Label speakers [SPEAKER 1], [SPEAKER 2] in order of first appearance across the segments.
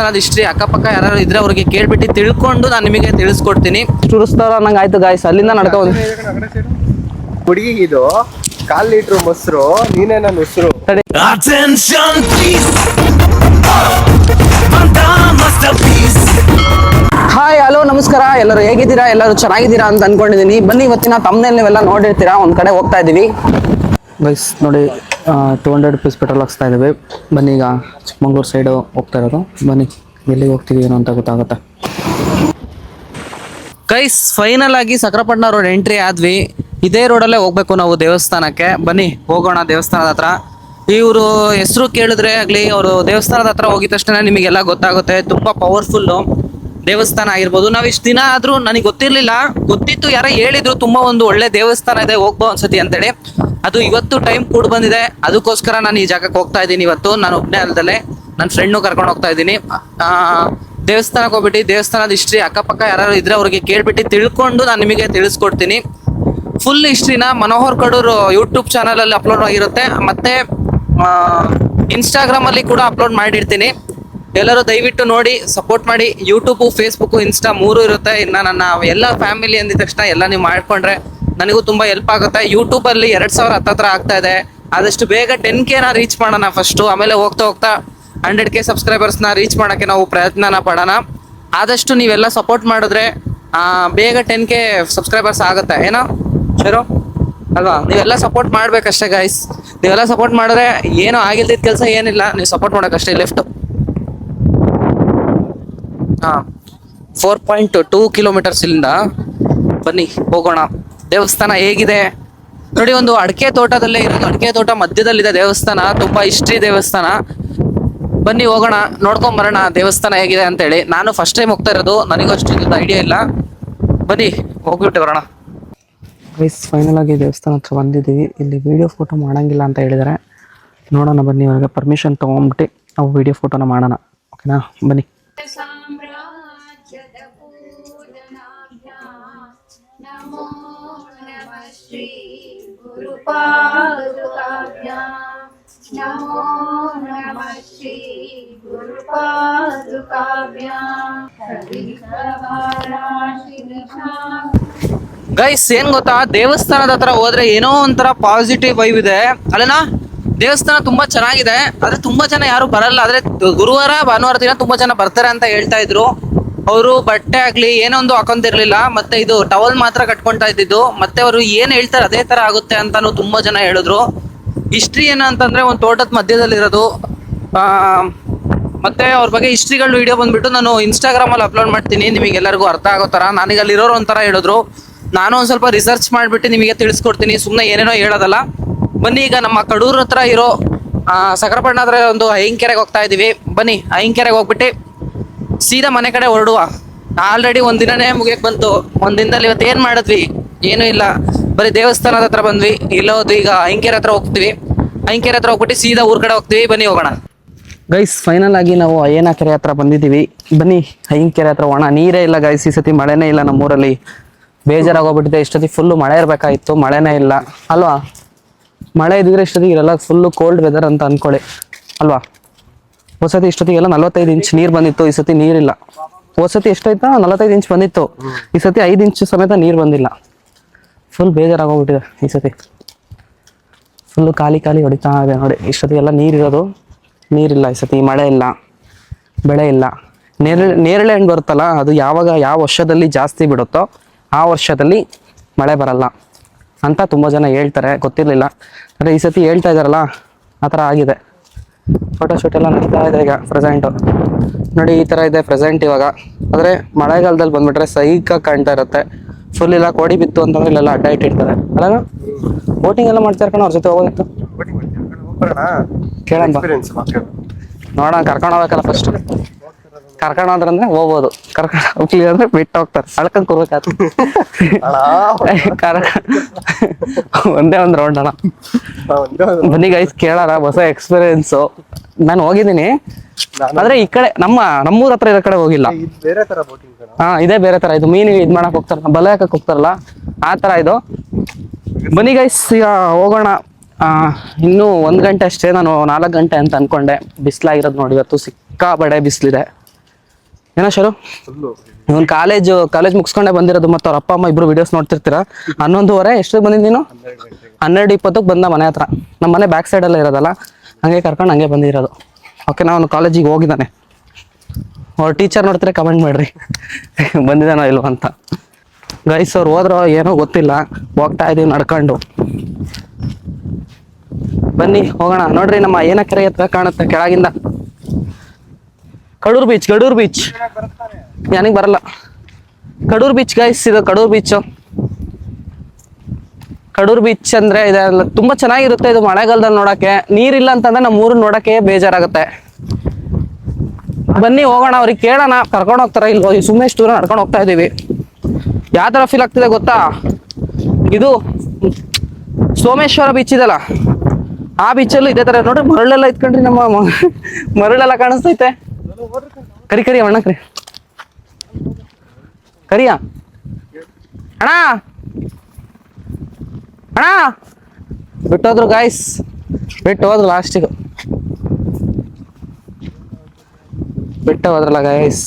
[SPEAKER 1] ದೇವಸ್ಥಾನದ ಹಿಸ್ಟ್ರಿ ಅಕ್ಕಪಕ್ಕ ಯಾರು ಇದ್ರೆ ಅವ್ರಿಗೆ ಕೇಳ್ಬಿಟ್ಟು ತಿಳ್ಕೊಂಡು ನಾನು ನಿಮಗೆ ತಿಳಿಸ್ಕೊಡ್ತೀನಿ.
[SPEAKER 2] ಟೂರಿಸ್ತಾರ ನಂಗೆ ಆಯ್ತು ಗಾಯ್ಸ್, ಅಲ್ಲಿಂದ ನಡ್ಕೊಂಡು
[SPEAKER 3] ಹುಡುಗಿ ಇದು 1/4 ಲೀಟರ್ ಮೊಸರು, ನೀನೇ ನನ್ನ ಉಸಿರು.
[SPEAKER 2] ಹಾಯ್ ಹಲೋ ನಮಸ್ಕಾರ, ಎಲ್ಲರೂ ಹೇಗಿದ್ದೀರಾ? ಎಲ್ಲರೂ ಚೆನ್ನಾಗಿದ್ದೀರಾ ಅಂತ ಅನ್ಕೊಂಡಿದ್ದೀನಿ. ಬನ್ನಿ, ಇವತ್ತಿನ ತಮ್ಮನೇಲಿ ನೀವೆಲ್ಲ ನೋಡಿರ್ತೀರಾ, ಒಂದ್ ಕಡೆ ಹೋಗ್ತಾ ಇದೀವಿ ಗೈಸ್. ನೋಡಿ 200 rupees ಪೆಟ್ರೋಲ್ ಹಾಕ್ಸ್ತಾ ಇದೀವಿ. ಬನ್ನಿ, ಈಗ ಚಿಕ್ಕಮಂಗ್ಳೂರು ಸೈಡು ಹೋಗ್ತಾ ಇರೋದು. ಬನ್ನಿ, ಎಲ್ಲಿಗೆ ಹೋಗ್ತೀವಿ ಏನು ಅಂತ ಗೊತ್ತಾಗುತ್ತೆ.
[SPEAKER 1] ಗೈಸ್, ಫೈನಲ್ ಆಗಿ ಸಕ್ರಪಟ್ಟಣ ರೋಡ್ ಎಂಟ್ರಿ ಆದ್ವಿ. ಇದೇ ರೋಡಲ್ಲೇ ಹೋಗ್ಬೇಕು ನಾವು ದೇವಸ್ಥಾನಕ್ಕೆ. ಬನ್ನಿ ಹೋಗೋಣ ದೇವಸ್ಥಾನದ ಹತ್ರ. ಇವರು ಹೆಸರು ಕೇಳಿದ್ರೆ ಆಗ್ಲಿ, ಅವರು ದೇವಸ್ಥಾನದ ಹತ್ರ ಹೋಗಿದ ತಕ್ಷಣ ನಿಮಗೆಲ್ಲ ಗೊತ್ತಾಗುತ್ತೆ. ತುಂಬಾ ಪವರ್ಫುಲ್ ದೇವಸ್ಥಾನ ಆಗಿರ್ಬೋದು. ನಾವ್ ಇಷ್ಟು ದಿನ ಆದ್ರೂ ನನಗೆ ಗೊತ್ತಿರ್ಲಿಲ್ಲ, ಗೊತ್ತಿತ್ತು, ಯಾರೋ ಹೇಳಿದ್ರು ತುಂಬಾ ಒಂದು ಒಳ್ಳೆ ದೇವಸ್ಥಾನ ಇದೆ, ಹೋಗ್ಬೋ ಅನ್ಸತಿ ಅಂತೇಳಿ. ಅದು ಇವತ್ತು ಟೈಮ್ ಕೂಡ ಬಂದಿದೆ, ಅದಕ್ಕೋಸ್ಕರ ನಾನು ಈ ಜಾಗಕ್ಕೆ ಹೋಗ್ತಾ ಇದ್ದೀನಿ. ಇವತ್ತು ನಾನು ಒಬ್ಬನೇ ಅಲ್ದಲೆ ನನ್ನ ಫ್ರೆಂಡ್ನು ಕರ್ಕೊಂಡು ಹೋಗ್ತಾ ಇದ್ದೀನಿ. ದೇವಸ್ಥಾನಕ್ಕೆ ಹೋಗ್ಬಿಟ್ಟು ದೇವಸ್ಥಾನದ ಹಿಸ್ಟ್ರಿ ಅಕ್ಕಪಕ್ಕ ಯಾರು ಇದ್ರೆ ಅವ್ರಿಗೆ ಕೇಳ್ಬಿಟ್ಟು ತಿಳ್ಕೊಂಡು ನಾನು ನಿಮಗೆ ತಿಳಿಸ್ಕೊಡ್ತೀನಿ. ಫುಲ್ ಹಿಸ್ಟ್ರಿನ ಮನೋಹರ್ ಕಡೂರ್ ಯೂಟ್ಯೂಬ್ ಚಾನಲ್ ಅಲ್ಲಿ ಅಪ್ಲೋಡ್ ಆಗಿರುತ್ತೆ, ಮತ್ತೆ ಇನ್ಸ್ಟಾಗ್ರಾಮ್ ಅಲ್ಲಿ ಕೂಡ ಅಪ್ಲೋಡ್ ಮಾಡಿರ್ತೀನಿ. ಎಲ್ಲರೂ ದಯವಿಟ್ಟು ನೋಡಿ, ಸಪೋರ್ಟ್ ಮಾಡಿ. ಯೂಟ್ಯೂಬ್, ಫೇಸ್ಬುಕ್, ಇನ್ಸ್ಟಾ 3 ಇರುತ್ತೆ. ಇನ್ನು ನನ್ನ ಎಲ್ಲ ಫ್ಯಾಮಿಲಿ ಅಂದಿದ ತಕ್ಷಣ ಎಲ್ಲ ನೀವು ಮಾಡ್ಕೊಂಡ್ರೆ ನನಗೂ ತುಂಬಾ ಹೆಲ್ಪ್ ಆಗುತ್ತೆ. ಯೂಟ್ಯೂಬ್ ಅಲ್ಲಿ 2000 ಹತ್ತತ್ರ ಆಗ್ತಾ ಇದೆ. ಆದಷ್ಟು ಬೇಗ 10K ರೀಚ್ ಮಾಡೋಣ ಫಸ್ಟ್, ಆಮೇಲೆ ಹೋಗ್ತಾ ಹೋಗ್ತಾ 100K ಸಬ್ಸ್ಕ್ರೈಬರ್ಸ್ನ ರೀಚ್ ಮಾಡೋಕ್ಕೆ ನಾವು ಪ್ರಯತ್ನನ ಪಡೋಣ. ಆದಷ್ಟು ನೀವೆಲ್ಲ ಸಪೋರ್ಟ್ ಮಾಡಿದ್ರೆ ಬೇಗ 10K ಸಬ್ಸ್ಕ್ರೈಬರ್ಸ್ ಆಗುತ್ತೆ, ಏನೋ ಶೇರು ಅಲ್ವಾ? ನೀವೆಲ್ಲ ಸಪೋರ್ಟ್ ಮಾಡ್ಬೇಕಷ್ಟೇ ಗೈಸ್. ನೀವೆಲ್ಲ ಸಪೋರ್ಟ್ ಮಾಡಿದ್ರೆ ಏನೋ ಆಗಿಲ್ದಿದ್ದ ಕೆಲಸ ಏನಿಲ್ಲ, ನೀವು ಸಪೋರ್ಟ್ ಮಾಡೋಕ್ಕಷ್ಟೇ. ಲೆಫ್ಟ್ 4.2 ಕಿಲೋಮೀಟರ್ಸ್ ಇಲ್ಲಿಂದ. ಬನ್ನಿ ಹೋಗೋಣ. ದೇವಸ್ಥಾನ ಹೇಗಿದೆ ನೋಡಿ, ಒಂದು ಅಡಿಕೆ ತೋಟದಲ್ಲೇ ಇರೋದು, ಅಡಿಕೆ ತೋಟ ಮಧ್ಯದಲ್ಲಿದೆ ದೇವಸ್ಥಾನ. ತುಂಬಾ ಹಿಸ್ಟ್ರಿ ದೇವಸ್ಥಾನ. ಬನ್ನಿ ಹೋಗೋಣ, ನೋಡ್ಕೊಂಡ್ ಬರೋಣ ದೇವಸ್ಥಾನ ಹೇಗಿದೆ ಅಂತೇಳಿ. ನಾನು ಫಸ್ಟ್ ಟೈಮ್ ಹೋಗ್ತಾ ಇರೋದು, ನನಗೂ ಅಷ್ಟು ಐಡಿಯಾ ಇಲ್ಲ. ಬನ್ನಿ ಹೋಗ್ಬಿಟ್ಟು ಬರೋಣ.
[SPEAKER 2] ಗೈಸ್, ಫೈನಲ್ ಆಗಿ ದೇವಸ್ಥಾನ ಹತ್ರ ಬಂದಿದ್ದೀವಿ. ಇಲ್ಲಿ ವಿಡಿಯೋ ಫೋಟೋ ಮಾಡಂಗಿಲ್ಲ ಅಂತ ಹೇಳಿದರೆ, ನೋಡೋಣ ಬನ್ನಿ. ಅವ್ರಿಗೆ ಪರ್ಮಿಷನ್ ತೊಗೊಂಡ್ಬಿಟ್ಟು ನಾವು ವಿಡಿಯೋ ಫೋಟೋನ ಮಾಡೋಣ, ಓಕೆನಾ? ಬನ್ನಿ.
[SPEAKER 1] ಗೈಸ್, ಏನ್ ಗೊತ್ತಾ, ದೇವಸ್ಥಾನದ ಹತ್ರ ಹೋದ್ರೆ ಏನೋ ಒಂಥರ ಪಾಸಿಟಿವ್ ವೈಬ್ ಇದೆ ಅಲ್ಲನಾ. ದೇವಸ್ಥಾನ ತುಂಬಾ ಚೆನ್ನಾಗಿದೆ, ಆದ್ರೆ ತುಂಬಾ ಜನ ಯಾರು ಬರಲ್ಲ. ಆದ್ರೆ ಗುರುವಾರ ಭಾನುವಾರ ದಿನ ತುಂಬಾ ಜನ ಬರ್ತಾರೆ ಅಂತ ಹೇಳ್ತಾ ಇದ್ರು. ಅವರು ಬಟ್ಟೆ ಆಗ್ಲಿ ಏನೋ ಒಂದು ಹಾಕೊಂತಿರ್ಲಿಲ್ಲ, ಮತ್ತೆ ಇದು ಟವಲ್ ಮಾತ್ರ ಕಟ್ಕೊಂತಾ ಇದ್ದಿದ್ದು. ಮತ್ತೆ ಅವರು ಏನ್ ಹೇಳ್ತಾರೆ ಅದೇ ತರ ಆಗುತ್ತೆ ಅಂತಾನು ತುಂಬಾ ಜನ ಹೇಳಿದ್ರು. ಹಿಸ್ಟ್ರಿ ಏನಂತಂದ್ರೆ ಒಂದು ತೋಟದ ಮಧ್ಯದಲ್ಲಿರೋದು. ಮತ್ತೆ ಅವ್ರ ಬಗ್ಗೆ ಹಿಸ್ಟ್ರಿಗಳು ವಿಡಿಯೋ ಬಂದ್ಬಿಟ್ಟು ನಾನು ಇನ್ಸ್ಟಾಗ್ರಾಮ್ ಅಲ್ಲಿ ಅಪ್ಲೋಡ್ ಮಾಡ್ತೀನಿ, ನಿಮಗೆಲ್ಲರಿಗೂ ಅರ್ಥ ಆಗೋ ತರ. ನನಗೆ ಅಲ್ಲಿರೋರು ಒಂಥರ ಹೇಳಿದ್ರು, ನಾನು ಒಂದ್ ಸ್ವಲ್ಪ ರಿಸರ್ಚ್ ಮಾಡ್ಬಿಟ್ಟು ನಿಮಗೆ ತಿಳಿಸ್ಕೊಡ್ತೀನಿ, ಸುಮ್ಮನೆ ಏನೇನೋ ಹೇಳೋದಲ್ಲ. ಬನ್ನಿ, ಈಗ ನಮ್ಮ ಕಡೂರ್ ಹತ್ರ ಇರೋ ಸಕ್ರಪಟ್ಟಣ ಹತ್ರ ಒಂದು ಐಂಕೆರೆಗೆ ಹೋಗ್ತಾ ಇದೀವಿ. ಬನ್ನಿ, ಐಂಕೆರೆಗೆ ಹೋಗ್ಬಿಟ್ಟು ಸೀದಾ ಮನೆ ಕಡೆ ಹೊರಡುವ. ಆಲ್ರೆಡಿ ಒಂದಿನನೇ ಮುಗಿಯಕ್ ಬಂತು. ಒಂದಿನದಲ್ಲಿ ಇವತ್ತು ಏನ್ ಮಾಡಿದ್ವಿ? ಏನೂ ಇಲ್ಲ, ಬರೀ ದೇವಸ್ಥಾನದ ಹತ್ರ ಬಂದ್ವಿ. ಇಲ್ಲೋದು ಈಗ ಐಂಕೆರೆ ಹತ್ರ ಹೋಗ್ತೀವಿ. ಐಂಕೆರೆ ಹತ್ರ ಹೋಗ್ಬಿಟ್ಟು ಸೀದಾ ಊರ್ ಕಡೆ ಹೋಗ್ತೀವಿ. ಬನ್ನಿ ಹೋಗೋಣ.
[SPEAKER 2] ಗೈಸ್, ಫೈನಲ್ ಆಗಿ ನಾವು ಅಯ್ಯನ ಕೆರೆ ಹತ್ರ ಬಂದಿದ್ದೀವಿ. ಬನ್ನಿ, ಐಂಕೆರೆ ಹತ್ರ ಹೋಗೋಣ. ನೀರೇ ಇಲ್ಲ ಗೈಸ್, ಈ ಸತಿ ಮಳೆನೇ ಇಲ್ಲ ನಮ್ಮೂರಲ್ಲಿ. ಬೇಜಾರಾಗೋಗ್ಬಿಟ್ಟಿದೆ. ಇಷ್ಟೊತ್ತಿ ಫುಲ್ಲು ಮಳೆ ಇರಬೇಕಾಗಿತ್ತು, ಮಳೆನೇ ಇಲ್ಲ ಅಲ್ವಾ? ಮಳೆ ಇದ್ದಿದ್ರೆ ಇಷ್ಟೊತ್ತಿಗೆ ಇರಲ್ಲ, ಫುಲ್ಲು ಕೋಲ್ಡ್ ವೆದರ್ ಅಂತ ಅನ್ಕೊಳ್ಳಿ ಅಲ್ವಾ? ಹೊಸತಿ ಇಷ್ಟೊತ್ತಿಗೆಲ್ಲ 45 ಇಂಚ್ ನೀರು ಬಂದಿತ್ತು, ಈ ಸತಿ ನೀರಿಲ್ಲ. ಹೊಸತಿ ಎಷ್ಟಾಯ್ತಾ? 45 ಇಂಚ್ ಬಂದಿತ್ತು, ಈ ಸತಿ 5 ಇಂಚ್ ಸಮೇತ ನೀರು ಬಂದಿಲ್ಲ. ಫುಲ್ ಬೇಜಾರಾಗೋಗ್ಬಿಟ್ಟಿದೆ ಈ ಸತಿ. ಫುಲ್ಲು ಖಾಲಿ ಹೊಡಿತಾ ಇದೆ ನೋಡಿ. ಇಷ್ಟೊತ್ತಿಗೆಲ್ಲ ನೀರಿರೋದು, ನೀರಿಲ್ಲ ಈ ಸತಿ. ಮಳೆ ಇಲ್ಲ, ಬೆಳೆ ಇಲ್ಲ. ನೇರಳೆ ಹಣ್ಣು ಬರುತ್ತಲ್ಲ, ಅದು ಯಾವ ವರ್ಷದಲ್ಲಿ ಜಾಸ್ತಿ ಬಿಡುತ್ತೋ ಆ ವರ್ಷದಲ್ಲಿ ಮಳೆ ಬರಲ್ಲ ಅಂತ ತುಂಬ ಜನ ಹೇಳ್ತಾರೆ. ಗೊತ್ತಿರಲಿಲ್ಲ, ಅಂದರೆ ಈ ಸತಿ ಹೇಳ್ತಾ ಇದ್ದಾರಲ್ಲ, ಆ ಥರ ಆಗಿದೆ. ಫೋಟೋಶೂಟ್ ಎಲ್ಲ ನಡೀತಾ ಇದೆ ಈಗ ಪ್ರೆಸೆಂಟು ನೋಡಿ. ಈ ಥರ ಇದೆ ಪ್ರೆಸೆಂಟ್ ಇವಾಗ. ಆದರೆ ಮಳೆಗಾಲದಲ್ಲಿ ಬಂದ್ಬಿಟ್ರೆ ಸೈಕಾಗಿ ಕಾಣ್ತಾ ಇರುತ್ತೆ. ಫುಲ್ ಇಲ್ಲ ಕೋಡಿ ಬಿತ್ತು ಅಂತಂದ್ರೆ ಇಲ್ಲೆಲ್ಲ ಅಡ್ಡ ಇಟ್ಟಿರ್ತಾರೆ ಅಲ್ಲ. ಬೋಟಿಂಗ್ ಎಲ್ಲ ಮಾಡ್ತಾ ಇರ್ಕೊಂಡು ಅವ್ರ ಜೊತೆ ಹೋಗೋದಿತ್ತು. ಕೇಳೋಣ ನೋಡೋಣ, ಕರ್ಕೊಂಡು ಹೋಗ್ಬೇಕಲ್ಲ ಫಸ್ಟ್. ಕರ್ಕೊಂಡು ಹೋದ್ರಂದ್ರೆ ಹೋಗ್ಬೋದು, ಕರ್ಕೊಂಡು ಹೋಗ್ಲಿ ಅಂದ್ರೆ ಬಿಟ್ಟು ಹೋಗ್ತಾರೆ. ಅಳ್ಕೊಂಡ್ ಕೂರ್ಬೇಕಾಯ್ತು. ಒಂದೇ ಒಂದು ರೌಂಡ್ ಅಣ್ಣ. ಬನ್ನಿ ಗೈಸ್, ಕೇಳೋಣ. ಹೊಸ ಎಕ್ಸ್ಪೀರಿಯನ್ಸು. ನಾನು ಹೋಗಿದ್ದೀನಿ, ಆದ್ರೆ ಈ ಕಡೆ ನಮ್ಮೂರ ಹತ್ರ ಇರೋ ಕಡೆ ಹೋಗಿಲ್ಲ. ಇದೇ ಬೇರೆ ತರ. ಇದು ಮೀನು ಇದ್ ಮಾಡಕ್ ಹೋಗ್ತಾರಲ್ಲ, ಬಲೆ ಹಾಕಕ್ ಹೋಗ್ತಾರಲ್ಲ, ಆ ತರ ಇದು. ಬನ್ನಿ ಗೈಸ್, ಈಗ ಹೋಗೋಣ. ಇನ್ನೂ 1 ಗಂಟೆ ಅಷ್ಟೇ. ನಾನು 4 ಗಂಟೆ ಅಂತ ಅನ್ಕೊಂಡೆ. ಬಿಸಿಲಾಗಿರೋದು ನೋಡಿ, ಇವತ್ತು ಸಿಕ್ಕಾಬಡೆ ಬಿಸಿಲಿದೆ. ಏನೋ ಶರು
[SPEAKER 3] ಫುಲ್ಲು
[SPEAKER 2] ಇವನ್ ಕಾಲೇಜ್ ಮುಗಿಸ್ಕೊಂಡೆ ಬಂದಿರೋದು, ಮತ್ತೆ ಅವ್ರ ಅಪ್ಪ ಅಮ್ಮ ಇಬ್ರು ವಿಡಿಯೋಸ್ ನೋಡ್ತಿರ್ತೀರಾ. 11:30 ಎಷ್ಟಕ್ಕೆ ಬಂದಿದ್ದು ನೀನು? 12:20ಕ್ಕೆ ಬಂದ ಮನೆ ಹತ್ರ. ನಮ್ಮ ಮನೆ ಬ್ಯಾಕ್ ಸೈಡಲ್ಲೇ ಇರೋದಲ್ಲ, ಹಂಗೆ ಕರ್ಕೊಂಡು ಹಂಗೆ ಬಂದಿರೋದು. ಓಕೆ, ನಾನು ಕಾಲೇಜಿಗೆ ಹೋಗಿದ್ದಾನೆ. ಅವ್ರ ಟೀಚರ್ ನೋಡ್ತಾರೆ ಕಮೆಂಟ್ ಮಾಡ್ರಿ ಬಂದಿದ್ದಾನೋ ಇಲ್ವ ಅಂತ. ಗೈಸ್ ಅವ್ರು ಹೋದ್ರೋ ಏನೋ ಗೊತ್ತಿಲ್ಲ, ಹೋಗ್ತಾ ಇದೀವಿ ನಡ್ಕೊಂಡು. ಬನ್ನಿ ಹೋಗೋಣ. ನೋಡ್ರಿ ನಮ್ಮ ಏನ ಕೆರೆ ಹತ್ರ ಕಾಣುತ್ತೆ ಕೆಳಗಿಂದ. ಕಡೂರ್ ಬೀಚ್ ನನಗೆ ಬರಲ್ಲ. ಕಡೂರ್ ಬೀಚ್ ಗೈಸ್, ಇದು ಕಡೂರ್ ಬೀಚ್. ಕಡೂರ್ ಬೀಚ್ ಅಂದ್ರೆ ಇದೆಲ್ಲ ತುಂಬಾ ಚೆನ್ನಾಗಿರುತ್ತೆ. ಇದು ಮಳೆಗಾಲದಲ್ಲಿ ನೋಡಕ್ಕೆ. ನೀರಿಲ್ಲ ಅಂತಂದ್ರೆ ನಮ್ಮ ಊರನ್ನ ನೋಡಕ್ಕೆ ಬೇಜಾರಾಗುತ್ತೆ. ಬನ್ನಿ ಹೋಗೋಣ, ಅವ್ರಿಗೆ ಕೇಳೋಣ ಕರ್ಕೊಂಡು ಹೋಗ್ತಾರ ಇಲ್ವೋ. ಸುಮ್ಮನೆ ಇಷ್ಟು ದೂರ ನಡ್ಕೊಂಡು ಹೋಗ್ತಾ ಇದೀವಿ. ಯಾವ ತರ ಫೀಲ್ ಆಗ್ತಿದೆ ಗೊತ್ತಾ? ಇದು ಸೋಮೇಶ್ವರ ಬೀಚ್ ಇದೆಲ್ಲ, ಆ ಬೀಚಲ್ಲೂ ಇದೇ ತರ ನೋಡ್ರಿ. ಮರಳೆಲ್ಲ ಇತ್ಕೊಂಡ್ರಿ, ನಮ್ಮ ಮರಳೆಲ್ಲ ಕಾಣಿಸ್ತೈತೆ. ಕರಿ ಅಣ್ಣ ಕರಿಯ ಅಣ್ಣ ಬಿಟ್ಟೋದ್ರು ಗಾಯ್ಸ್, ಬಿಟ್ಟು ಹೋದ್ರು ಲಾಸ್ಟಿಗೆ. ಬಿಟ್ಟು ಹೋದ್ರಲ್ಲ ಗಾಯ್ಸ್,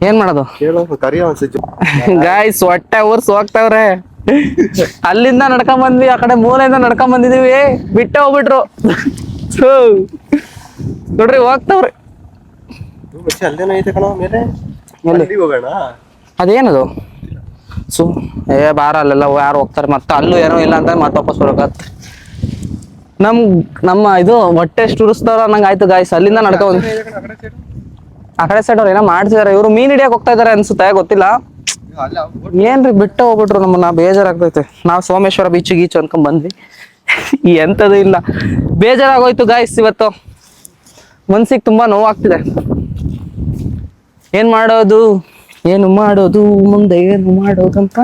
[SPEAKER 2] ಏನ್ ಮಾಡೋದು ಗಾಯ್ಸ್? ಹೊಟ್ಟೆ ಊರ್ಸ್ ಹೋಗ್ತಾವ್ರೆ. ಅಲ್ಲಿಂದ ನಡ್ಕೊಂಡ್ ಬಂದ್ವಿ, ಆ ಕಡೆ ಮೂಲೆಯಿಂದ ನಡ್ಕೊಂಡ್ ಬಂದಿದೀವಿ, ಬಿಟ್ಟೆ ಹೋಗ್ಬಿಟ್ರು. ನೋಡ್ರಿ ಹೋಗ್ತಾವ್ರಿ. ಅದೇನದು ಬಾರ ಅಲ್ಲೆಲ್ಲ ಯಾರು ಹೋಗ್ತಾರೆ, ಮತ್ತೆ ಅಲ್ಲೂ ಏನೋ ಇಲ್ಲ ಅಂತ ಮತ್ತೆ ವಾಪಸ್ ಬರ್ಬೇಕತ್. ನಮ್ಮ ಇದು ಹೊಟ್ಟೆ ಎಷ್ಟು ಉರಿಸ್ತಾರ ನಂಗೆ ಆಯ್ತು ಗಾಯ್ಸ್. ಅಲ್ಲಿಂದ ನಡ್ಕೊಂಡ್ ಆ ಕಡೆ ಸೈಡ್ ಅವ್ರು ಏನೋ ಮಾಡ್ತಿದಾರೆ. ಇವ್ರು ಮೀನ್ ಹಿಡಿಯಕ್ ಹೋಗ್ತಾ ಇದಾರೆ ಅನ್ಸುತ್ತೆ, ಗೊತ್ತಿಲ್ಲ. ಏನ್ರಿ ಬಿಟ್ಟು ಹೋಗ್ಬಿಟ್ರು ನಮ್ಮನ್ನ, ಬೇಜಾರಾಗ್ತೈತೆ. ನಾವು ಸೋಮೇಶ್ವರ ಗೀಚ್ ಅನ್ಕೊಂಡ್ ಬಂದ್ವಿ, ಎಂತದು ಇಲ್ಲ. ಬೇಜಾರಾಗೋಯ್ತು ಗಾಯ್ಸ್ ಇವತ್ತು. ಮನ್ಸಿಗೆ ತುಂಬಾ ನೋವಾಗ್ತಿದೆ. ಏನು ಮಾಡೋದು ಮುಂದೆ ಏನು ಮಾಡೋದಂತ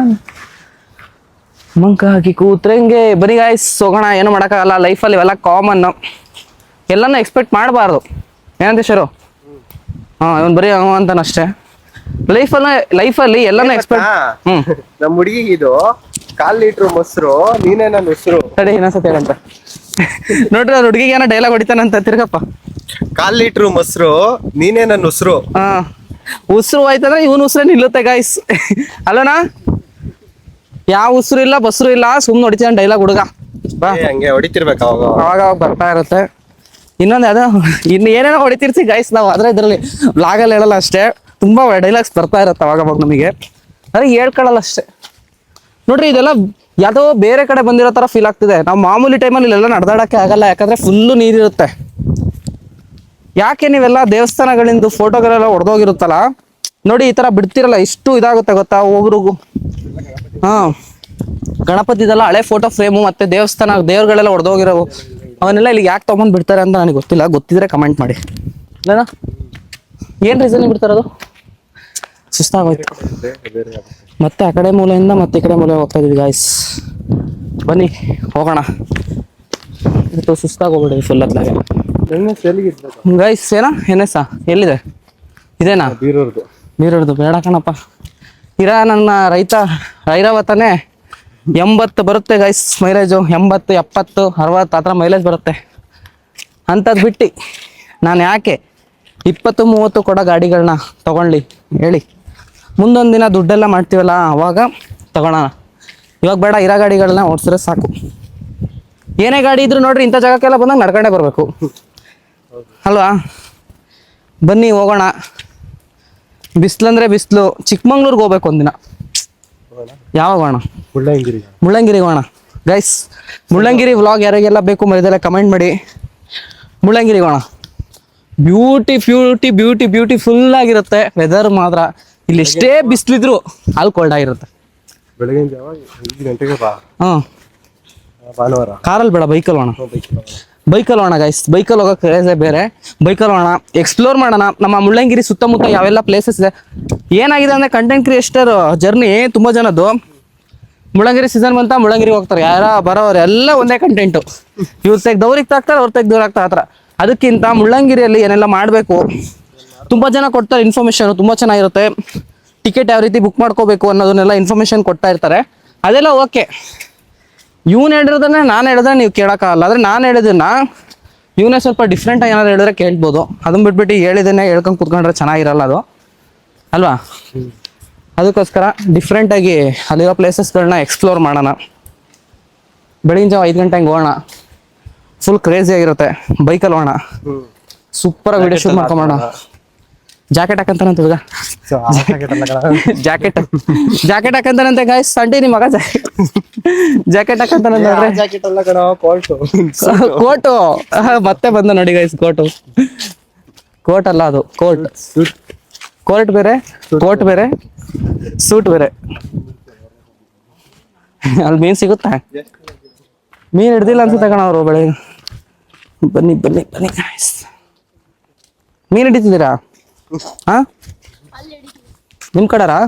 [SPEAKER 2] ಮಂಕಾಗಿ ಕೂತ್ರಂಗೆ. ಬರೀ ಗಾಯ್ಸ್ ಹೋಗೋಣ, ಏನು ಮಾಡೋಕ್ಕಾಗಲ್ಲ. ಲೈಫಲ್ಲಿ ಇವೆಲ್ಲ ಕಾಮನ್, ಎಲ್ಲನೂ ಎಕ್ಸ್ಪೆಕ್ಟ್ ಮಾಡಬಾರ್ದು. ಏನಂತ ಶರು? ಇವನ್ ಬರೀ ಅಂತಾನಷ್ಟೇ. ಲೈಫಲ್ಲಿ ಎಲ್ಲನೂ ಎಕ್ಸ್ಪೆಕ್ಟ್.
[SPEAKER 3] ನಮ್ಮ ಹುಡುಗಿಗೆ ಇದು 1/4 ಲೀಟ್ರ್ ಮೊಸರು ನೀನೇ ನನ್ನ ಉಸಿರು.
[SPEAKER 2] ತಡಿ ಇನ್ನೊಂದ್ಸತಿ ಹೇಳಂತ ನೋಡ್ರಿ, ಅವ್ರ ಹುಡುಗಿಗೆ ಏನೋ ಡೈಲಾಗ್ ಹೊಡಿತಾನಂತ. ತಿರ್ಗಪ್ಪ.
[SPEAKER 3] 1/4 ಲೀಟ್ರ್ ಮೊಸರು ನೀನೇ ನನ್ನ ಉಸಿರು.
[SPEAKER 2] ಉಸಿರು ಹೋಯ್ತಂದ್ರೆ ಇವನ್ ಉಸಿರೇ ನಿಲ್ಲುತ್ತೆ ಗಾಯ್ಸ್. ಅಲ್ಲನಾ? ಯಾವ ಉಸಿರು ಇಲ್ಲ ಬಸ್ರು ಇಲ್ಲ, ಸುಮ್ನೆ ಹೊಡಿತಾನೆ ಡೈಲಾಗ್ ಹುಡುಗ.
[SPEAKER 3] ಹಂಗೆ ಹೊಡಿತಿರ್ಬೇಕು
[SPEAKER 2] ಅವಾಗ ಬರ್ತಾ ಇರುತ್ತೆ. ಇನ್ನೊಂದು ಯಾವ್ದೋ ಇನ್ನು ಏನೇನೋ ಹೊಡಿತಿರ್ಸಿ ಗಾಯ್ಸ್. ನಾವು ಆದ್ರೆ ಇದ್ರಲ್ಲಿ ವ್ಲಾಗಲ್ಲಿ ಹೇಳಲ್ಲ ಅಷ್ಟೇ, ತುಂಬಾ ಡೈಲಾಗ್ಸ್ ಬರ್ತಾ ಇರುತ್ತೆ ಅವಾಗ ನಮಗೆ, ಅದೇ ಹೇಳ್ಕೊಳ್ಳಲ್ಲ ಅಷ್ಟೇ. ನೋಡ್ರಿ, ಇದೆಲ್ಲ ಯಾವ್ದೋ ಬೇರೆ ಕಡೆ ಬಂದಿರೋ ತರ ಫೀಲ್ ಆಗ್ತಿದೆ. ನಾವು ಮಾಮೂಲಿ ಟೈಮಲ್ಲಿ ಇಲ್ಲೆಲ್ಲ ನಡೆದಾಡಕ್ಕೆ ಆಗಲ್ಲ, ಯಾಕಂದ್ರೆ ಫುಲ್ಲು ನೀರಿರುತ್ತೆ. ಯಾಕೆ ನೀವೆಲ್ಲ ದೇವಸ್ಥಾನಗಳಿಂದ ಫೋಟೋಗಳೆಲ್ಲ ಹೊಡೆದೋಗಿರುತ್ತಲ್ಲ ನೋಡಿ, ಈ ತರ ಬಿಡ್ತಿರಲ್ಲ, ಇಷ್ಟು ಇದಾಗುತ್ತೆ ಗೊತ್ತಾ ಒಬ್ರಿಗೂ. ಗಣಪತಿದೆಲ್ಲ ಹಳೆ ಫೋಟೋ ಫ್ರೇಮು ಮತ್ತೆ ದೇವ್ರುಗಳೆಲ್ಲ ಹೊಡೆದೋಗಿರೋವು, ಅವನ್ನೆಲ್ಲ ಇಲ್ಲಿ ಯಾಕೆ ತಗೊಂಡ್ ಬಿಡ್ತಾರೆ ಅಂತ ನನಗೆ ಗೊತ್ತಿಲ್ಲ. ಗೊತ್ತಿದ್ರೆ ಕಮೆಂಟ್ ಮಾಡಿ. ಅಲ್ಲೇನಾ? ಏನ್ ರೀಸನ್ ಬಿಡ್ತಾರದು? ಸುಸ್ತಾಗೋಯ್ತು. ಮತ್ತೆ ಆ ಕಡೆ ಮೂಲೆಯಿಂದ ಮತ್ತೆ ಈ ಕಡೆ ಮೂಲೆ ಹೋಗ್ತಾ ಇದೀವಿ ಗಾಯ್ಸ್. ಬನ್ನಿ ಹೋಗೋಣ. ಇದು ಸುಸ್ತಾಗೋಗ್ಬಿಡಿದೆ ಫುಲ್ ಅತ್ಲಾಗೆ ಗೈಸ್. ಏನೇಸ ಎಲ್ಲಿದೆ? ಇದೇನಾ? ಬೀರೂರ್ದು ಬೇಡ ಕಣಪ್ಪ. ನನ್ನ ಐರಾವತನೇ 80 ಬರುತ್ತೆ ಗೈಸ್ ಮೈಲೇಜು. 80, 70, 60 ಆ ಥರ ಮೈಲೇಜ್ ಬರುತ್ತೆ. ಅಂಥದ್ದು ಬಿಟ್ಟು ನಾನು ಯಾಕೆ 20, 30 ಕೊಡೋ ಗಾಡಿಗಳನ್ನ ತಗೊಳ್ಳಿ ಹೇಳಿ? ಮುಂದೊಂದು ದಿನ ದುಡ್ಡೆಲ್ಲ ಮಾಡ್ತೀವಲ್ಲ ಅವಾಗ ತಗೊಳ್ಳೋಣ. ಇವಾಗ ಬೇಡ, ಇರೋ ಗಾಡಿಗಳನ್ನ ಓಡಿಸಿದ್ರೆ ಸಾಕು. ಏನೇ ಗಾಡಿ ಇದ್ರು ನೋಡ್ರಿ, ಇಂಥ ಜಾಗಕ್ಕೆಲ್ಲ ಬಂದಾಗ ನಡ್ಕೊಂಡೇ ಬರಬೇಕು ಅಲ್ವಾ? ಬನ್ನಿ ಹೋಗೋಣ. ಬಿಸಿಲಂದ್ರೆ ಬಿಸಿಲು. ಚಿಕ್ಕಮಂಗ್ಳೂರ್ಗೆ ಹೋಗ್ಬೇಕು ಒಂದಿನ. ಯಾವಾಗ ಹೋಗೋಣ? ಮುಳ್ಳಂಗಿರಿಗೆ ಹೋಗೋಣ ಗೈಸ್. ಮುಳ್ಳಂಗಿರಿ ವ್ಲಾಗ್ ಯಾರಿಗೆಲ್ಲ ಬೇಕು ಮರಿದೆಲ್ಲ ಕಮೆಂಟ್ ಮಾಡಿ. ಮುಳ್ಳಂಗಿರಿಗೆ ಹೋಗೋಣ. ಬ್ಯೂಟಿಫುಲ್ ಆಗಿರುತ್ತೆ ವೆದರ್ ಮಾತ್ರ. ಇಲ್ಲಿ ಎಷ್ಟೇ ಬಿಸಿಲಿದ್ರು ಅಲ್ಲಿ ಕೋಲ್ಡ್ ಆಗಿರುತ್ತೆ.
[SPEAKER 3] ಬೆಳಗಿನ ಜಾವ 5 ಗಂಟೆಗೆ ಬಾ. ಭಾನುವಾರ ಕಾರಲ್ಲಿ
[SPEAKER 2] ಬೇಡ, ಬೈಕಲ್ಲಿ ಹೋಗೋಣ ಗೈಸ್. ಬೈಕಲ್ಲಿ ಹೋಗೋ ಕ್ರೇಜೇ ಬೇರೆ. ಬೈಕಲ್ಲಿ ಹೋಗೋಣ, ಎಕ್ಸ್ಪ್ಲೋರ್ ಮಾಡೋಣ. ನಮ್ಮ ಮುಳ್ಳಂಗಿರಿ ಸುತ್ತಮುತ್ತ ಯಾವೆಲ್ಲ ಪ್ಲೇಸಸ್ ಇದೆ. ಏನಾಗಿದೆ ಅಂದ್ರೆ ಕಂಟೆಂಟ್ ಕ್ರಿಯೇಟರ್ ಜರ್ನಿ ತುಂಬಾ ಜನದ್ದು. ಮುಳ್ಳಂಗಿರಿ ಸೀಸನ್ ಬಂತ ಮುಳ್ಳಂಗಿರಿಗೆ ಹೋಗ್ತಾರೆ, ಯಾರ ಬರೋರು ಎಲ್ಲ ಒಂದೇ ಕಂಟೆಂಟು. ಇವ್ರು ತೆಗ್ದವ್ರಿಗೆ ತಾಕ್ತಾರೆ, ಅವ್ರು ತೆಗ್ದವ್ರು ಆಗ್ತಾ ಹತ್ರ. ಅದಕ್ಕಿಂತ ಮುಳ್ಳಂಗಿರಿಯಲ್ಲಿ ಏನೆಲ್ಲ ಮಾಡಬೇಕು ತುಂಬ ಜನ ಕೊಡ್ತಾರೆ ಇನ್ಫಾರ್ಮೇಷನ್, ತುಂಬ ಚೆನ್ನಾಗಿರುತ್ತೆ. ಟಿಕೆಟ್ ಯಾವ ರೀತಿ ಬುಕ್ ಮಾಡ್ಕೋಬೇಕು ಅನ್ನೋದನ್ನೆಲ್ಲ ಇನ್ಫಾರ್ಮೇಷನ್ ಕೊಡ್ತಾ ಇರ್ತಾರೆ. ಅದೆಲ್ಲ ಓಕೆ. ಇವನು ಹೇಳಿರೋದನ್ನೇ ನಾನು ಹೇಳಿದ್ರೆ ನೀವು ಕೇಳೋಕ್ಕಾಗಲ್ಲ. ಆದರೆ ನಾನು ಹೇಳಿದ್ದನ್ನ ಇವನೇ ಸ್ವಲ್ಪ ಡಿಫ್ರೆಂಟಾಗಿ ಏನಾದ್ರು ಹೇಳಿದ್ರೆ ಕೇಳ್ಬೋದು. ಅದನ್ನ ಬಿಟ್ಬಿಟ್ಟು ಹೇಳಿದ್ದನ್ನೇ ಹೇಳ್ಕೊಂಡು ಕೂತ್ಕೊಂಡ್ರೆ ಚೆನ್ನಾಗಿರಲ್ಲ ಅದು. ಅಲ್ವಾ? ಅದಕ್ಕೋಸ್ಕರ ಡಿಫ್ರೆಂಟ್ ಆಗಿ ಅಲ್ಲಿರೋ ಪ್ಲೇಸಸ್ಗಳನ್ನ ಎಕ್ಸ್ಪ್ಲೋರ್ ಮಾಡೋಣ. ಬೆಳಗಿನ ಜಾವ 5 ಗಂಟೆ ಹಂಗೆ ಹೋಗೋಣ. ಫುಲ್ ಕ್ರೇಜಿ ಆಗಿರುತ್ತೆ. ಬೈಕಲ್ಲಿ ಹೋಗೋಣ, ಸೂಪರ್ ಆಗಿ ವಿಡಿಯೋ ಶೂಟ್ ಮಾಡ್ಕೊಂಬೋಣ. ಜಾಕೆಟ್ ಹಾಕಂತಾನಂತ ಇವಾಗ, ಜಾಕೆಟ್ ಹಾಕಂತಾನಂತೆ ಗಾಯ್ಸ್. ಸಂಡೆ ನಿಮ್ಮ ಮಗ ಜಾಕೆಟ್ ಹಾಕಂತಾನಂದ್ರೆ ಕೋಟು ಮತ್ತೆ ಬಂದ ನೋಡಿ ಗೈಸ್. ಕೋಟ್ ಅಲ್ಲ ಅದು, ಕೋರ್ಟ್ ಬೇರೆ, ಕೋಟ್ ಬೇರೆ, ಸೂಟ್ ಬೇರೆ. ಅಲ್ಲಿ ಮೀನ್ ಸಿಗುತ್ತಾ? ಮೀನ್ ಹಿಡ್ದಿಲ್ಲ ಅನ್ಸುತ್ತೆ ಕಣ ಅವರು ಬೆಳಗ್ಗೆ. ಬನ್ನಿ ಬನ್ನಿ ಬನ್ನಿ ಗಾಯ್ಸ್. ಮೀನ್ ಹಿಡಿತಿದ್ದೀರಾ? ಹಾ, ನಿಮ್ ಕಡೆರಾ?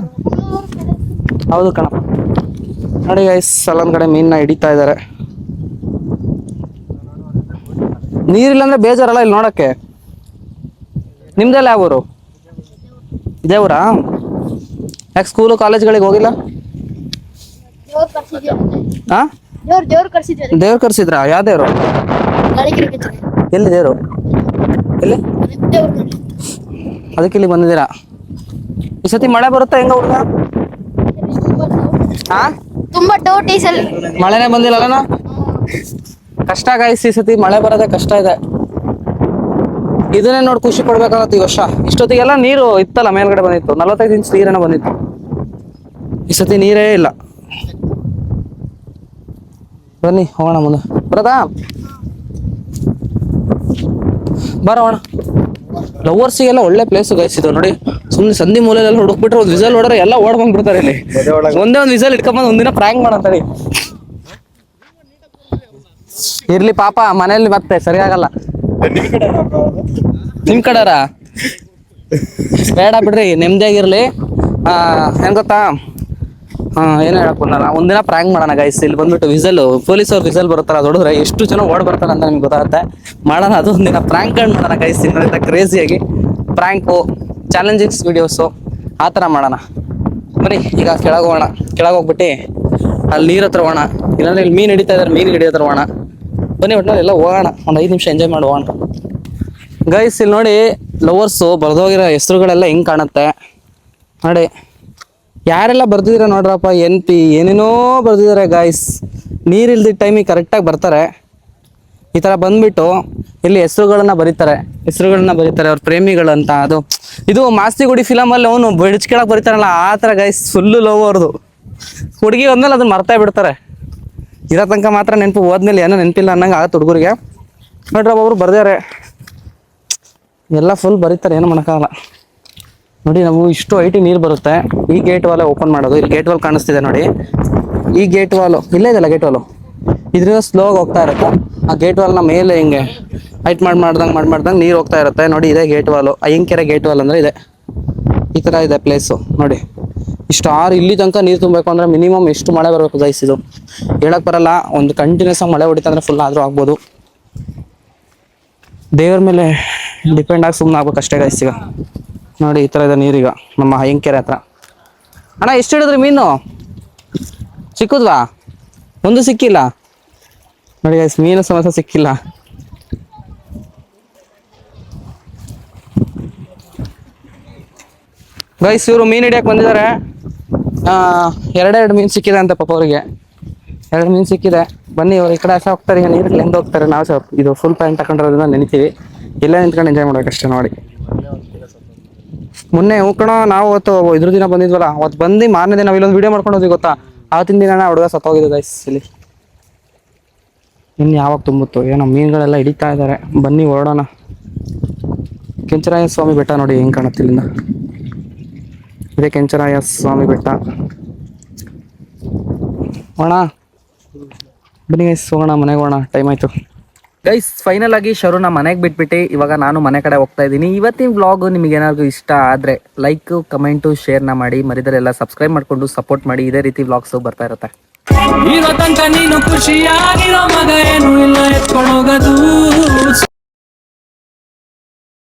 [SPEAKER 2] ಹೌದು ಕಣ. ನೋಡಿ ಗೈಸ್, ಅಲ್ಲೊಂದ್ ಕಡೆ ಮೀನ್ನ ಹಿಡಿತಾ ಇದಾರೆ. ನೀರಿಲ್ಲ ಅಂದ್ರೆ ಬೇಜಾರಲ್ಲ ಇಲ್ಲಿ ನೋಡಕ್ಕೆ. ನಿಮ್ದೆಲ್ಲ ಯಾವ ಊರು? ಇದೇ ಊರಾ? ಯಾಕೆ ಸ್ಕೂಲು ಕಾಲೇಜ್ಗಳಿಗೆ ಹೋಗಿಲ್ಲ? ಹಾ, ದೇವ್ರು ಕರ್ಸಿದ್ರಾ? ಯಾವ ದೇವ್ರು? ಎಲ್ಲಿ ದೇವ್ರು? ಎಲ್ಲಿ? ಅದಕ್ಕೆ ಇಲ್ಲಿ ಬಂದಿದ್ದೀರಾ? ಈ ಸತಿ ಮಳೆ ಬರುತ್ತಾ ಹೆಂಗ ಹುಡುಗ? ಹಾ,
[SPEAKER 4] ತುಂಬಾ ಡೌಟ್ ಈ ಸಲ.
[SPEAKER 2] ಮಳೆನೇ ಬಂದಿಲ್ಲ. ಕಷ್ಟ ಗಾಯ್ಸ್, ಈ ಸತಿ ಮಳೆ ಬರೋದೇ ಕಷ್ಟ ಇದೆ. ಇದನ್ನೇ ನೋಡಿ ಖುಷಿ ಪಡ್ಬೇಕಾಗತ್ತೆ ಈ ವರ್ಷ. ಇಷ್ಟೊತ್ತಿಗೆಲ್ಲ ನೀರು ಇತ್ತಲ್ಲ, ಮೇಲ್ಗಡೆ ಬಂದಿತ್ತು. 45 ಇಂಚ್ ನೀರೇನೋ ಬಂದಿತ್ತು. ಈ ಸತಿ ನೀರೇ ಇಲ್ಲ. ಬನ್ನಿ ಹೋಗೋಣ ಮುಂದೆ. ಬರದಾ? ಬರೋಣ. ಲವರ್ಸಿಗೆಲ್ಲ ಒಳ್ಳೆ ಪ್ಲೇಸ್ ಗೈಸ್ ಇದು ನೋಡಿ. ಸುಮ್ಮನೆ ಸಂಧಿ ಮೂಲೆಲ್ಲ ಹುಡುಕ್ಬಿಟ್ರೆ ಒಂದು ವಿಸಲ್ ಹೊಡ್ರೆ ಎಲ್ಲ ಓಡ್ ಬಂದ್ಬಿಡ್ತಾರೆ ಇಲ್ಲಿ. ಒಂದೇ ಒಂದು ವಿಸಲ್ ಇಟ್ಕೊಂಬಂದು ಒಂದಿನ ಪ್ರಾಂಕ್ ಮಾಡಂತಾನೆ. ಇರ್ಲಿ ಪಾಪ, ಮನೇಲಿ ಮತ್ತೆ ಸರಿ ಆಗಲ್ಲ. ನಿಮ್ ಕಡೆರ ಬೇಡ ಬಿಡ್ರಿ, ನೆಮ್ಮದಿಯಾಗಿರ್ಲಿ. ಏನ್ ಗೊತ್ತಾ, ಏನ್ ಹೇಳಕ್ ಬಂದಲ್ಲ, ಒಂದಿನ ಪ್ರಾಂಕ್ ಮಾಡೋಣ ಗೈಸ್. ಇಲ್ಲಿ ಬಂದ್ಬಿಟ್ಟು ವಿಸಲ್, ಪೊಲೀಸ್ ಅವ್ರ ವಿಸಲ್ ಬರುತ್ತಲ್ಲ, ಅದು ಹೊಡಿದ್ರೆ ಎಷ್ಟು ಜನ ಓಡ್ ಬರ್ತಾರೆ ಅಂತ ನಿಮ್ಗೆ ಗೊತ್ತಾಗುತ್ತೆ. ಮಾಡೋಣ, ಅದು ಒಂದಿನ ಪ್ರಾಂಕ್ ಮಾಡೋಣ ಗೈಸ್. ಇನ್ನೊಂದ ಕ್ರೇಜಿಯಾಗಿ ಪ್ರಾಂಕು, ಚಾಲೆಂಜಿಂಗ್ಸ್ ವಿಡಿಯೋಸು ಆ ಥರ ಮಾಡೋಣ. ಬನ್ನಿ ಈಗ ಕೆಳಗೆ ಹೋಗೋಣ. ಕೆಳಗೆ ಹೋಗ್ಬಿಟ್ಟು ಅಲ್ಲಿ ನೀರ್ ಹತ್ರ ಹೋಗೋಣ, ಇಲ್ಲಾಂದ್ರೆ ಇಲ್ಲಿ ಮೀನ್ ಹಿಡಿತಾ ಇದಾರೆ, ಮೀನ್ ಹಿಡಿಯೋ ಹತ್ರ ಹೋಗೋಣ. ಬನ್ನಿ ಒಟ್ಟಿನಲ್ಲಿ ಎಲ್ಲ ಹೋಗೋಣ, ಒಂದು 5 ನಿಮಿಷ ಎಂಜಾಯ್ ಮಾಡಿ ಹೋಗೋಣ ಗೈಸ್. ಇಲ್ಲಿ ನೋಡಿ, ಲವರ್ಸು ಬರ್ದೋಗಿರೋ ಹೆಸರುಗಳೆಲ್ಲ ಹೆಂಗ್ ಕಾಣುತ್ತೆ ನೋಡಿ. ಯಾರೆಲ್ಲ ಬರ್ದಿದ್ದೀರಾ ನೋಡ್ರಪ್ಪ, NP ಏನೇನೋ ಬರ್ದಿದ್ದಾರೆ ಗಾಯ್ಸ್. ನೀರಿಲ್ದಿದ್ದ ಟೈಮಿಗೆ ಕರೆಕ್ಟಾಗಿ ಬರ್ತಾರೆ. ಈ ಥರ ಬಂದ್ಬಿಟ್ಟು ಇಲ್ಲಿ ಹೆಸರುಗಳನ್ನ ಬರೀತಾರೆ ಅವ್ರ ಪ್ರೇಮಿಗಳಂತ. ಇದು ಮಾಸ್ತಿಗುಡಿ ಫಿಲಮಲ್ಲಿ ಅವನು ಬೆಡ್ಚ್ಕೆಳಕ್ಕೆ ಬರೀತಾರಲ್ಲ, ಆ ಥರ ಗೈಸ್. ಫುಲ್ಲು ಲವ್ ಅವ್ರದ್ದು. ಹುಡುಗಿ ಹೋದ್ಮೇಲೆ ಅದನ್ನ ಮರ್ತಾ ಬಿಡ್ತಾರೆ. ಇರೋ ತನಕ ಮಾತ್ರ ನೆನಪು, ಹೋದ್ಮೇಲೆ ಏನೋ ನೆನಪಿಲ್ಲ ಅನ್ನಂಗೆ ಆಗತ್ತೆ ಹುಡುಗರಿಗೆ. ನೋಡ್ರಿ ಒಬ್ಬೊಬ್ರು ಬರ್ದಿದ್ದಾರೆ, ಎಲ್ಲ ಫುಲ್ ಬರೀತಾರೆ, ಏನು ಮಾಡೋಕ್ಕಾಗಲ್ಲ. ನೋಡಿ, ನಾವು ಇಷ್ಟು ಐಟಿ ನೀರು ಬರುತ್ತೆ. ಈ ಗೇಟ್ ವಾಲ್ ಓಪನ್ ಮಾಡೋದು. ಇಲ್ಲಿ ಗೇಟ್ ವಾಲ್ ಕಾಣಿಸ್ತಿದೆ ನೋಡಿ. ಈ ಗೇಟ್ ವಾಲು ಇಲ್ಲೇ ಇದೆಲ್ಲ, ಗೇಟ್ ವಾಲು ಇದ್ರಿಂದ ಸ್ಲೋ ಆಗಿ ಹೋಗ್ತಾ ಇರುತ್ತೆ. ಆ ಗೇಟ್ ವಾಲ್ನ ಮೇಲೆ ಹಿಂಗೆ ಹೈಟ್ ಮಾಡ್ದಂಗೆ ನೀರು ಹೋಗ್ತಾ ಇರುತ್ತೆ ನೋಡಿ. ಇದೇ ಗೇಟ್ ವಾಲು, ಅಯ್ಯಂಕೆರೆ ಗೇಟ್ ವಾಲ್ ಅಂದರೆ ಇದೆ. ಈ ಥರ ಇದೆ ಪ್ಲೇಸು ನೋಡಿ. ಇಷ್ಟು ಇಲ್ಲಿ ತನಕ ನೀರು ತುಂಬಬೇಕು ಅಂದರೆ ಮಿನಿಮಮ್ ಎಷ್ಟು ಮಳೆ ಬರಬೇಕು ಗೈಸ್, ಇದು ಹೇಳಕ್ ಬರಲ್ಲ. ಒಂದು ಕಂಟಿನ್ಯೂಸ್ ಆಗಿ ಮಳೆ ಹೊಡಿತಾ ಅಂದರೆ ಫುಲ್ ಆದರೂ ಆಗ್ಬೋದು. ದೇವ್ರ ಮೇಲೆ ಡಿಪೆಂಡ್ ಆಗಿ ಸುಮ್ಮನೆ ಆಗ್ಬೇಕು ಅಷ್ಟೇ ಗೈಸ್. ಈಗ ನೋಡಿ, ಈ ಥರ ಇದೆ ನೀರೀಗ ನಮ್ಮ ಅಯ್ಯಂಕೆರೆ ಹತ್ರ. ಅಣ್ಣ ಎಷ್ಟು ಹಿಡಿದ್ರಿ ಮೀನು? ಸಿಕ್ಕುದ್ವಾ? ಒಂದು ಸಿಕ್ಕಿಲ್ಲ ನೋಡಿ ಗೈಸ್, ಮೀನು ಸಮಸ್ಯೆ ಸಿಕ್ಕಿಲ್ಲ. ಗೈಸ್, ಇವರು ಮೀನು ಹಿಡಿಯಕ್ಕೆ ಬಂದಿದ್ದಾರೆ. ಎರಡೆರಡು ಮೀನು ಸಿಕ್ಕಿದೆ ಅಂತ ಪಾಪ ಅವರಿಗೆ. 2 ಮೀನು ಸಿಕ್ಕಿದೆ. ಬನ್ನಿ, ಅವ್ರು ಈ ಕಡೆ ಹಸ ಹೋಗ್ತಾರೆ, ಈಗ ನೀರಿಗೆ ನೆಂದು ಹೋಗ್ತಾರೆ. ನಾವು ಸಹ ಇದು ಫುಲ್ ಪ್ಯಾಂಟ್ ತಗೊಂಡಿರೋದ್ರಿಂದ ನೆನಿತೀವಿ. ಇಲ್ಲೇ ನಿಂತ್ಕೊಂಡು ಎಂಜಾಯ್ ಮಾಡ್ಬೇಕಷ್ಟೇ ನೋಡಿ. ಮೊನ್ನೆ ಹೋಗೋಣ, ನಾವು ಅವತ್ತು ಇದ್ರ ದಿನ ಬಂದಿದ್ವಲ್ಲ, ಅವತ್ತು ಬಂದು ಮಾರನೇ ದಿನ ಇಲ್ಲೊಂದು ವಿಡಿಯೋ ಮಾಡ್ಕೊಂಡು ಹೋದ್ವಿ ಗೊತ್ತಾ. ಆವತ್ತಿನ ದಿನ ಹುಡುಗ ಸತ್ತೋಗಿದ್ದು ಗೈಸ್. ಇಲ್ಲಿ ಇನ್ನು ಯಾವಾಗ ತುಂಬುತ್ತೋ ಏನೋ, ಮೀನುಗಳೆಲ್ಲ ಹಿಡಿತಾ ಇದ್ದಾರೆ. ಬನ್ನಿ ಹೊರಡೋಣ. ಕೆಂಚರಾಯ ಸ್ವಾಮಿ ಬೆಟ್ಟ ನೋಡಿ ಹೆಂಗೆ ಕಾಣುತ್ತೆ ಇಲ್ಲಿಂದ. ಇದೇ ಕೆಂಚರಾಯ ಸ್ವಾಮಿ ಬೆಟ್ಟ. ಹೋಗೋಣ ಬನ್ನಿ ಗೈಸ್, ಹೋಗೋಣ, ಮನೆಗೆ ಹೋಗೋಣ, ಟೈಮ್ ಆಯ್ತು ಗೈಸ್. ಫೈನಲ್ ಆಗಿ ಶರುನ ಮನೆಗೆ ಬಿಟ್ಬಿಟ್ಟು ಇವಾಗ ನಾನು ಮನೆ ಕಡೆ ಹೋಗ್ತಾ ಇದ್ದೀನಿ. ಇವತ್ತಿನ ವ್ಲಾಗು ನಿಮಗೆ ಏನಾದ್ರು ಇಷ್ಟ ಆದರೆ ಲೈಕ್, ಕಮೆಂಟು, ಶೇರ್ನ ಮಾಡಿ. ಮರಿದರೆಲ್ಲ ಸಬ್ಸ್ಕ್ರೈಬ್ ಮಾಡಿಕೊಂಡು ಸಪೋರ್ಟ್ ಮಾಡಿ. ಇದೇ ರೀತಿ ವ್ಲಾಗ್ಸು ಬರ್ತಾ ಇರುತ್ತೆ.
[SPEAKER 5] ಇವತ್ತಂಕ ನೀನು ಖುಷಿಯಾಗಿರೋ ಮಗ ಏನು ಇಲ್ಲ ಎತ್ಕೊಂಡೋಗದು.